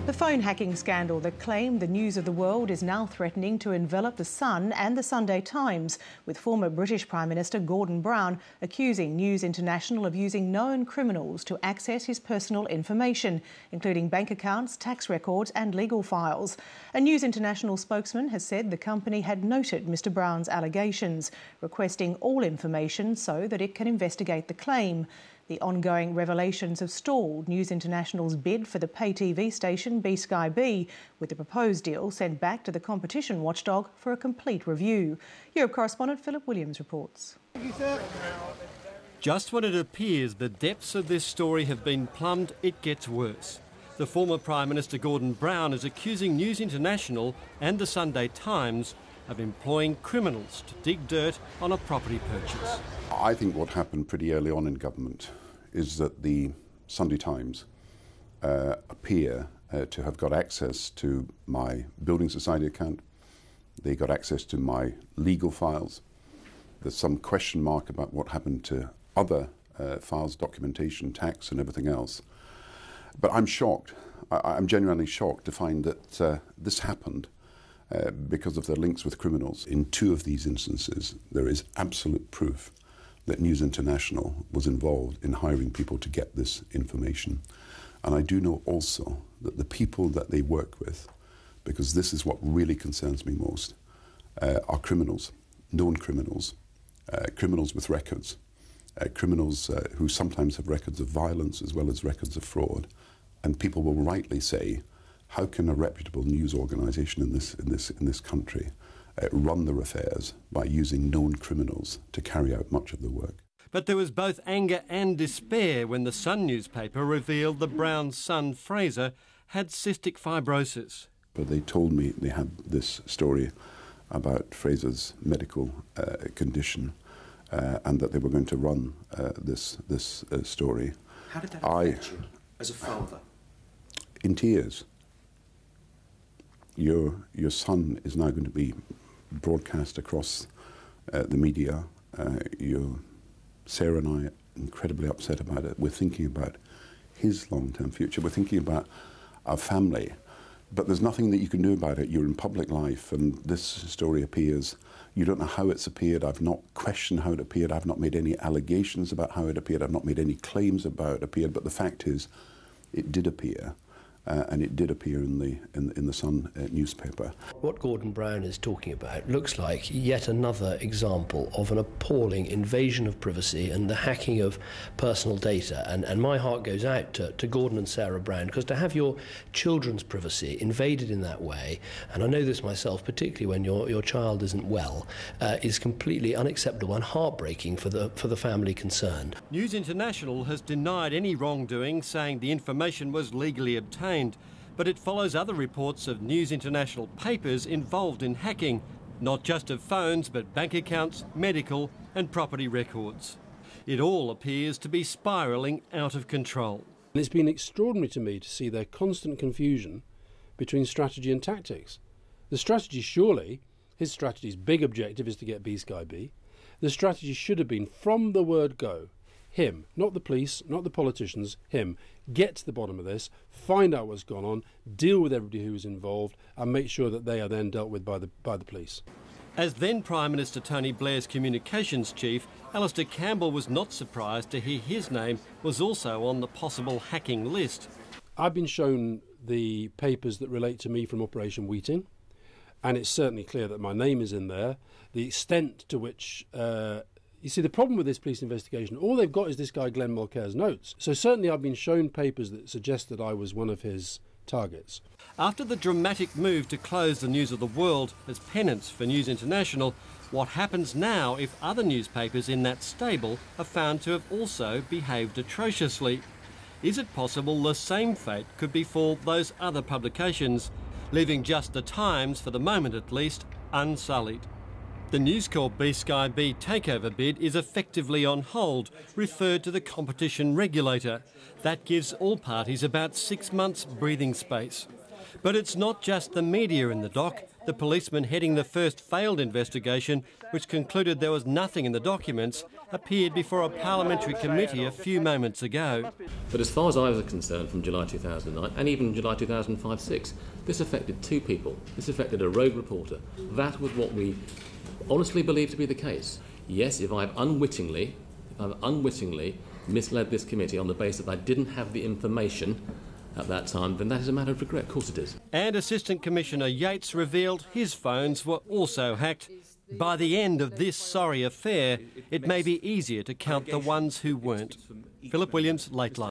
The phone hacking scandal that claimed the news of the world is now threatening to envelop The Sun and the Sunday Times, with former British Prime Minister Gordon Brown accusing News International of using known criminals to access his personal information, including bank accounts, tax records and legal files. A News International spokesman has said the company had noted Mr Brown's allegations, requesting all information so that it can investigate the claim. The ongoing revelations have stalled News International's bid for the pay TV station B-Sky B, with the proposed deal sent back to the competition watchdog for a complete review. Europe correspondent Philip Williams reports. Just when it appears the depths of this story have been plumbed, it gets worse. The former Prime Minister Gordon Brown is accusing News International and the Sunday Times of employing criminals to dig dirt on a property purchase. I think what happened pretty early on in government is that the Sunday Times appear to have got access to my building society account. They got access to my legal files. There's some question mark about what happened to other files, documentation, tax and everything else. But I'm shocked. I'm genuinely shocked to find that this happened because of their links with criminals. In two of these instances, there is absolute proof that News International was involved in hiring people to get this information. And I do know also that the people that they work with, because this is what really concerns me most, are criminals, known criminals, criminals with records, criminals who sometimes have records of violence as well as records of fraud. And people will rightly say, how can a reputable news organisation in this country run their affairs by using known criminals to carry out much of the work? But there was both anger and despair when the Sun newspaper revealed the Brown's son, Fraser, had cystic fibrosis. But they told me they had this story about Fraser's medical condition and that they were going to run this story. How did that affect you as a father? In tears. Your son is now going to be broadcast across the media. Sarah and I are incredibly upset about it. We're thinking about his long-term future. We're thinking about our family. But there's nothing that you can do about it. You're in public life and this story appears. You don't know how it's appeared. I've not questioned how it appeared. I've not made any allegations about how it appeared. I've not made any claims about it appeared. But the fact is, it did appear. And it did appear in the Sun newspaper. What Gordon Brown is talking about looks like yet another example of an appalling invasion of privacy and the hacking of personal data. And my heart goes out to Gordon and Sarah Brown, because to have your children's privacy invaded in that way, and I know this myself, particularly when your child isn't well, is completely unacceptable and heartbreaking for the family concerned. News International has denied any wrongdoing, saying the information was legally obtained. But it follows other reports of News International papers involved in hacking, not just of phones, but bank accounts, medical and property records. It all appears to be spiralling out of control. It's been extraordinary to me to see their constant confusion between strategy and tactics. The strategy, surely, his strategy's big objective is to get B-Sky B. The strategy should have been, from the word go, him, not the police, not the politicians, him. Get to the bottom of this, find out what's gone on, deal with everybody who's involved and make sure that they are then dealt with by the police. As then Prime Minister Tony Blair's communications chief, Alistair Campbell was not surprised to hear his name was also on the possible hacking list. I've been shown the papers that relate to me from Operation Wheating, and it's certainly clear that my name is in there. The extent to which... You see, the problem with this police investigation, all they've got is this guy Glenn Mulcair's notes. So certainly I've been shown papers that suggest that I was one of his targets. After the dramatic move to close the News of the World as penance for News International, what happens now if other newspapers in that stable are found to have also behaved atrociously? Is it possible the same fate could befall those other publications, leaving just the Times, for the moment at least, unsullied? The News Corp B-Sky B takeover bid is effectively on hold, referred to the competition regulator. That gives all parties about 6 months breathing space. But it's not just the media in the dock. The policeman heading the first failed investigation, which concluded there was nothing in the documents, appeared before a parliamentary committee a few moments ago. But as far as I was concerned from July 2009 and even July 2005-06, this affected two people. This affected a rogue reporter. That was what we honestly believed to be the case. Yes, if I've unwittingly misled this committee on the basis that I didn't have the information at that time, then that is a matter of regret. Of course it is. And Assistant Commissioner Yates revealed his phones were also hacked. By the end of this sorry affair, it may be easier to count the ones who weren't. Philip Williams, Late Line.